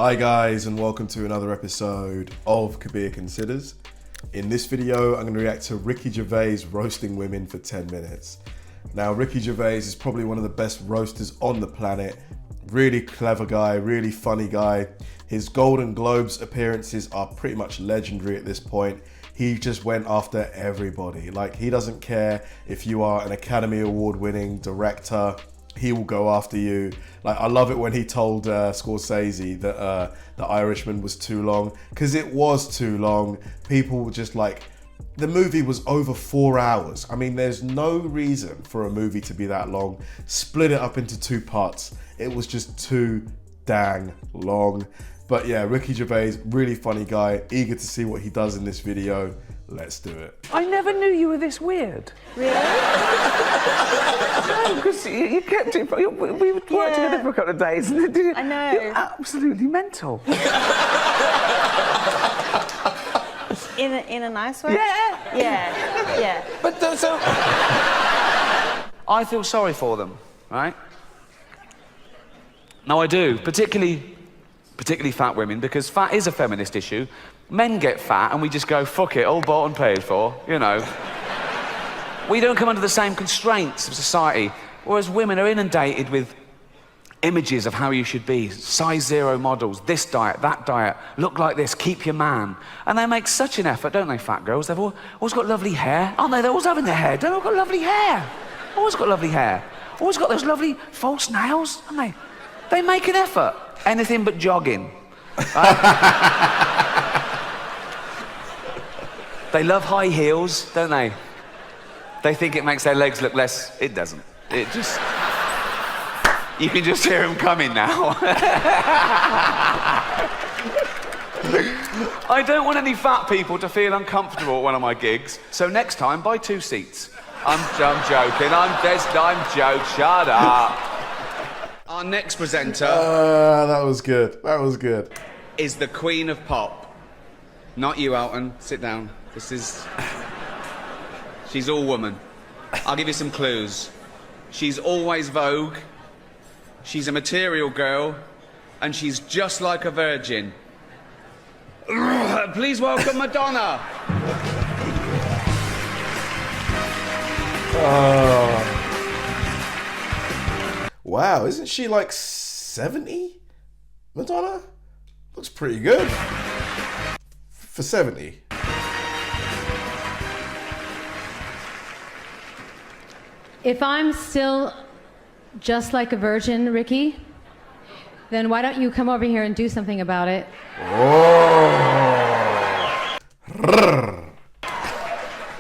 Hi guys, and welcome to another episode of Kabir Considers. In this video, I'm going to react to Ricky Gervais roasting women for 10 minutes. Now, Ricky Gervais is probably one of the best roasters on the planet. Really clever guy, really funny guy. His Golden Globes appearances are pretty much legendary at this point. He just went after everybody. Like, he doesn't care if you are an Academy Award winning director. He will go after you. Like, I love it when he told Scorsese that The Irishman was too long, because it was too long. People were just like, the movie was over 4 hours. I mean, there's no reason for a movie to be that long. Split it up into 2 parts. It was just too dang long. But yeah, Ricky Gervais, really funny guy. Eager to see what he does in this video. Let's do it. I never knew you were this weird. Really? No, because you kept it. We worked together for a couple of days. And I know. You're absolutely mental. In a nice way? Yeah. Yeah. But so... I feel sorry for them, right? No, I do. Particularly fat women, because fat is a feminist issue. Men get fat and we just go, fuck it, all bought and paid for, you know. We don't come under the same constraints of society, whereas women are inundated with images of how you should be, size 0 models, this diet, that diet, look like this, keep your man. And they make such an effort, don't they, fat girls? They've always got lovely hair, aren't they? They're always having their hair done. They've got lovely hair. Always got lovely hair. Always got those lovely false nails, haven't they? They make an effort. Anything but jogging. Right? They love high heels, don't they? They think it makes their legs look less... It doesn't. It just... You can just hear them coming now. I don't want any fat people to feel uncomfortable at one of my gigs, so next time, buy 2 seats. I'm joking. I'm joking. Shut up. Our next presenter... that was good. That was good. ...is the Queen of Pop. Not you, Alton. Sit down. This is... She's all woman. I'll give you some clues. She's always Vogue. She's a material girl. And she's just like a virgin. Please welcome Madonna. Wow, isn't she like 70? Madonna? Looks pretty good. For 70. If I'm still just like a virgin, Ricky, then why don't you come over here and do something about it? Oh.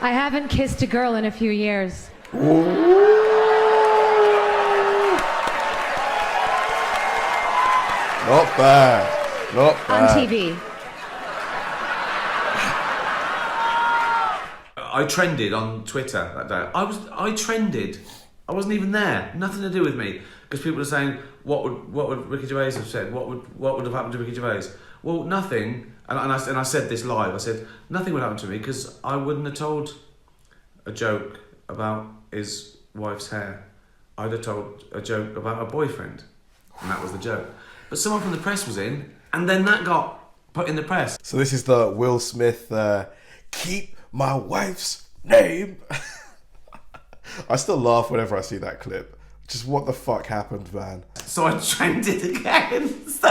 I haven't kissed a girl in a few years. Ooh. Not bad. Not bad. On TV. I trended on Twitter that day. I trended. I wasn't even there. Nothing to do with me. Because people were saying, what would Ricky Gervais have said? What would have happened to Ricky Gervais? Well, nothing. And I said this live. I said nothing would happen to me because I wouldn't have told a joke about his wife's hair. I'd have told a joke about her boyfriend, and that was the joke. But someone from the press was in, and then that got put in the press. So this is the Will Smith keep my wife's name. I still laugh whenever I see that clip. Just what the fuck happened, man? So I trended again. So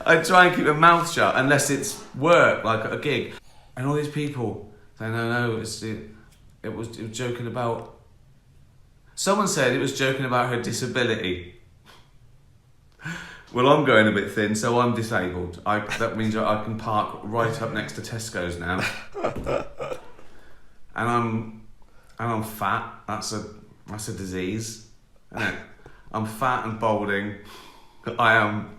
I try and keep my mouth shut unless it's work, like a gig. And all these people say, no, it was joking about... Someone said it was joking about her disability. Well, I'm going a bit thin, so I'm disabled. That means I can park right up next to Tesco's now. And I'm fat. That's a disease. Isn't it? I'm fat and balding. I am.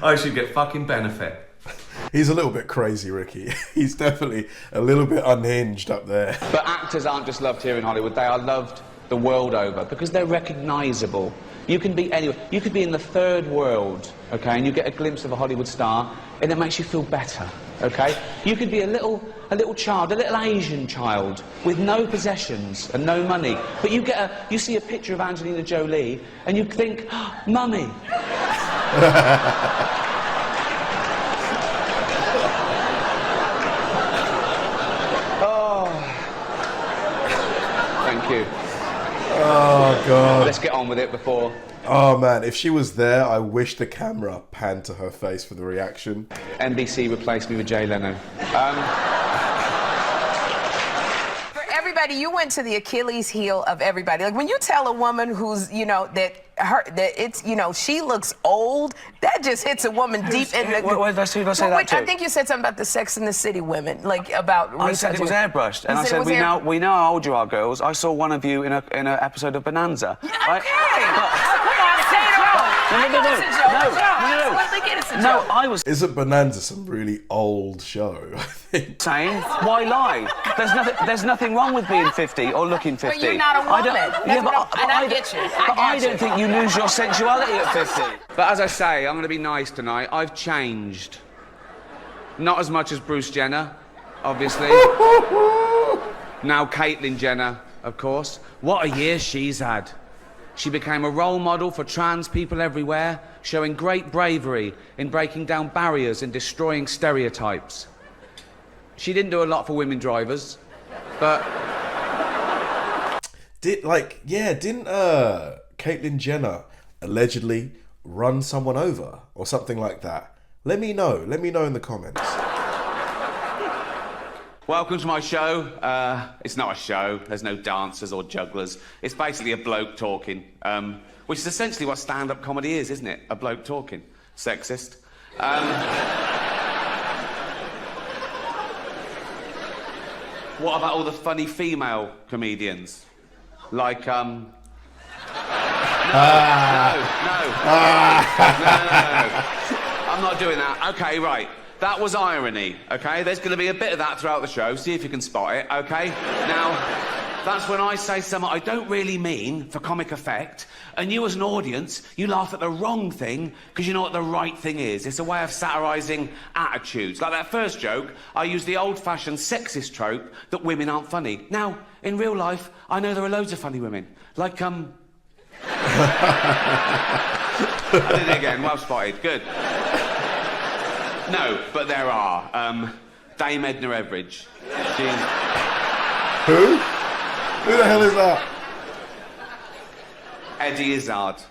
I should get fucking benefit. He's a little bit crazy, Ricky. He's definitely a little bit unhinged up there. But actors aren't just loved here in Hollywood. They are loved the world over because they're recognisable. You can be anywhere. You could be in the third world, okay, and you get a glimpse of a Hollywood star, and it makes you feel better, okay? You could be a little child, a little Asian child, with no possessions and no money, but you see a picture of Angelina Jolie, and you think, oh, Mummy. Thank you. Oh, God. Let's get on with it before... Oh, man, if she was there, I wish the camera panned to her face for the reaction. NBC replaced me with Jay Leno. For everybody, you went to the Achilles heel of everybody. Like, when you tell a woman who's, you know, that it's, you know, she looks old, that just hits a woman deep in the... Who did I say that to? I think you said something about the Sex and the City women, like about... I said it was airbrushed, and I said, we know how old you are, girls. I saw one of you in an episode of Bonanza. Okay. Right? No, I was Isn't Bonanza some really old show, I think? saying, why lie? There's nothing wrong with being 50 or looking 50. But you're not a woman. I get you. I don't think you lose your sensuality at 50. But as I say, I'm going to be nice tonight. I've changed. Not as much as Bruce Jenner, obviously. Now Caitlyn Jenner, of course. What a year she's had. She became a role model for trans people everywhere, showing great bravery in breaking down barriers and destroying stereotypes. She didn't do a lot for women drivers, but... Didn't Caitlyn Jenner allegedly run someone over or something like that? Let me know in the comments. Welcome to my show. It's not a show. There's no dancers or jugglers. It's basically a bloke talking, which is essentially what stand-up comedy is, isn't it? A bloke talking. Sexist. What about all the funny female comedians? Like, No. I'm not doing that. Okay, right. That was irony, okay? There's going to be a bit of that throughout the show. See if you can spot it, okay? Now, that's when I say something I don't really mean for comic effect, and you as an audience, you laugh at the wrong thing because you know what the right thing is. It's a way of satirising attitudes. Like that first joke, I used the old-fashioned sexist trope that women aren't funny. Now, in real life, I know there are loads of funny women. Like, I did it again. Well spotted. Good. No, but there are. Dame Edna Everage. She's... Who? Who the hell is that? Eddie Izzard.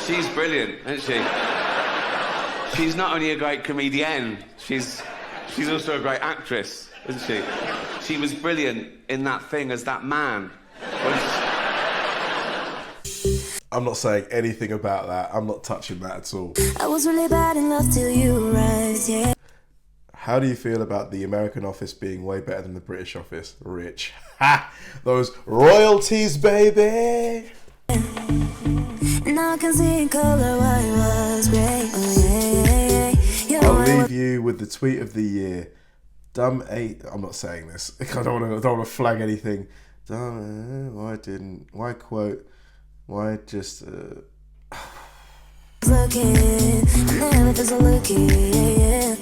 She's brilliant, isn't she? She's not only a great comedienne, she's also a great actress, isn't she? She was brilliant in that thing as that man. I'm not saying anything about that. I'm not touching that at all. I was really bad in love till you rise, yeah. How do you feel about the American office being way better than the British office? Rich. Ha! Those royalties, baby! Now I can see in color why it was great. Oh, yeah. I'll leave you with the tweet of the year. I'm not saying this. I don't want to flag anything. Why just... Looking, never feels looking, yeah.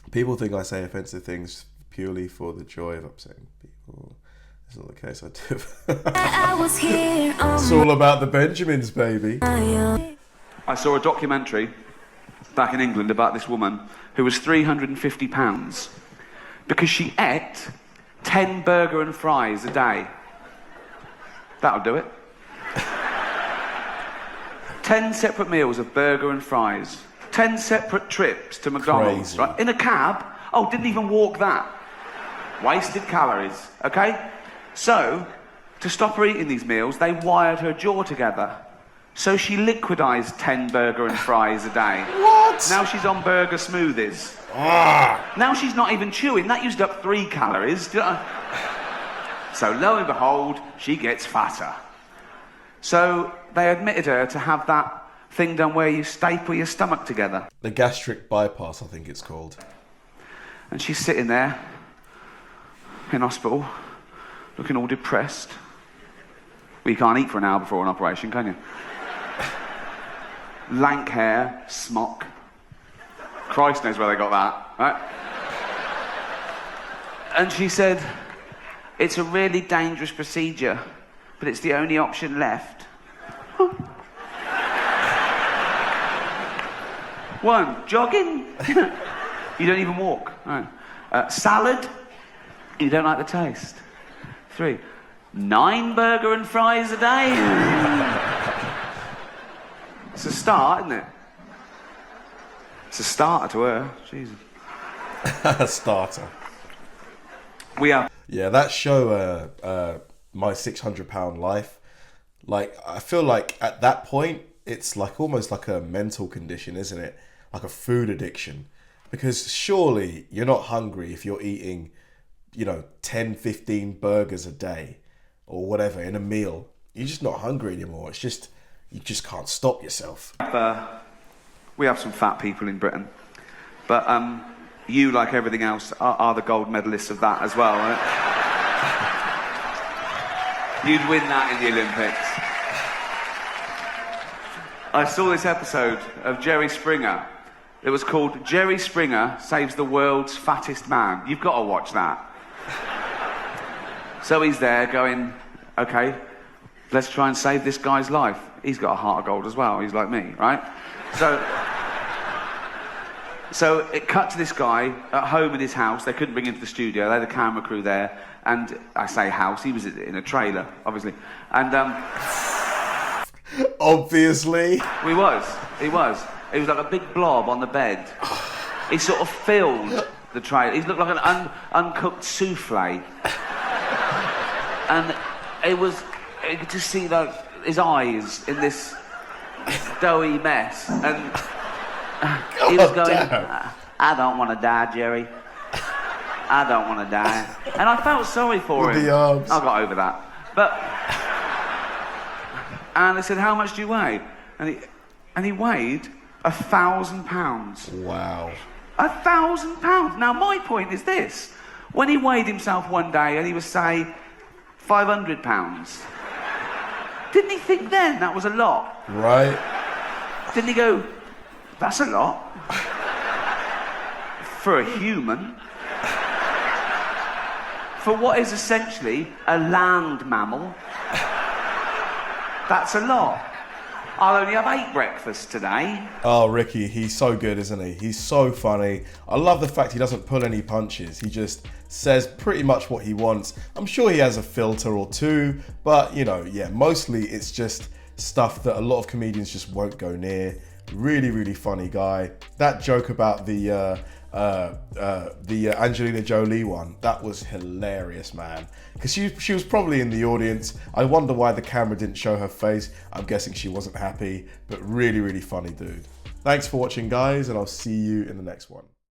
People think I say offensive things purely for the joy of upsetting people. That's not the case. I do. I was here. It's all about the Benjamins, baby. I saw a documentary back in England about this woman who was 350 pounds because she ate 10 burger and fries a day. That'll do it. 10 separate meals of burger and fries. 10 separate trips to McDonald's. Crazy. Right? In a cab. Oh, didn't even walk that. Wasted calories, okay? So, to stop her eating these meals, they wired her jaw together. So she liquidized 10 burger and fries a day. What? Now she's on burger smoothies. Ah. Now she's not even chewing. That used up 3 calories. So lo and behold, she gets fatter. So they admitted her to have that thing done where you staple your stomach together. The gastric bypass, I think it's called. And she's sitting there in hospital, looking all depressed. Well, you can't eat for an hour before an operation, can you? Lank hair, smock. Christ knows where they got that, right? And she said, It's a really dangerous procedure, but it's the only option left. 1, jogging. You don't even walk. Right. Salad. You don't like the taste. 3, 9 burger and fries a day. It's a start, isn't it? It's a starter to her. Jesus. Starter. We are. Yeah, that show, My 600 Pound Life, like, I feel like at that point, it's like almost like a mental condition, isn't it? Like a food addiction. Because surely you're not hungry if you're eating, 10, 15 burgers a day or whatever in a meal. You're just not hungry anymore. It's just, you just can't stop yourself. We have some fat people in Britain, but you, like everything else, are the gold medalists of that as well. Right? You'd win that in the Olympics. I saw this episode of Jerry Springer. It was called Jerry Springer Saves the World's Fattest Man. You've got to watch that. So he's there going, okay, let's try and save this guy's life. He's got a heart of gold as well. He's like me, right? So it cut to this guy at home in his house. They couldn't bring him to the studio. They had a camera crew there. And I say house, he was in a trailer, obviously. And Obviously. He was. He was like a big blob on the bed. He sort of filled the trailer. He looked like an uncooked souffle. And you could just see like his eyes in this doughy mess. And he was going, I don't want to die, Jerry. I don't want to die. And I felt sorry for him. The arms. I got over that. And I said, how much do you weigh? And he weighed 1,000 pounds. Wow. 1,000 pounds. Now, my point is this. When he weighed himself one day and he was, say, 500 pounds, didn't he think then that was a lot? Right. Didn't he go, that's a lot? For a human. For what is essentially a land mammal, that's a lot. I'll only have 8 breakfasts today. Oh, Ricky, he's so good, isn't he? He's so funny. I love the fact he doesn't pull any punches. He just says pretty much what he wants. I'm sure he has a filter or two, but, mostly it's just stuff that a lot of comedians just won't go near. Really, really funny guy. That joke about the Angelina Jolie one, that was hilarious, man. Because she was probably in the audience. I wonder why the camera didn't show her face. I'm guessing she wasn't happy, but really, really funny dude. Thanks for watching, guys, and I'll see you in the next one.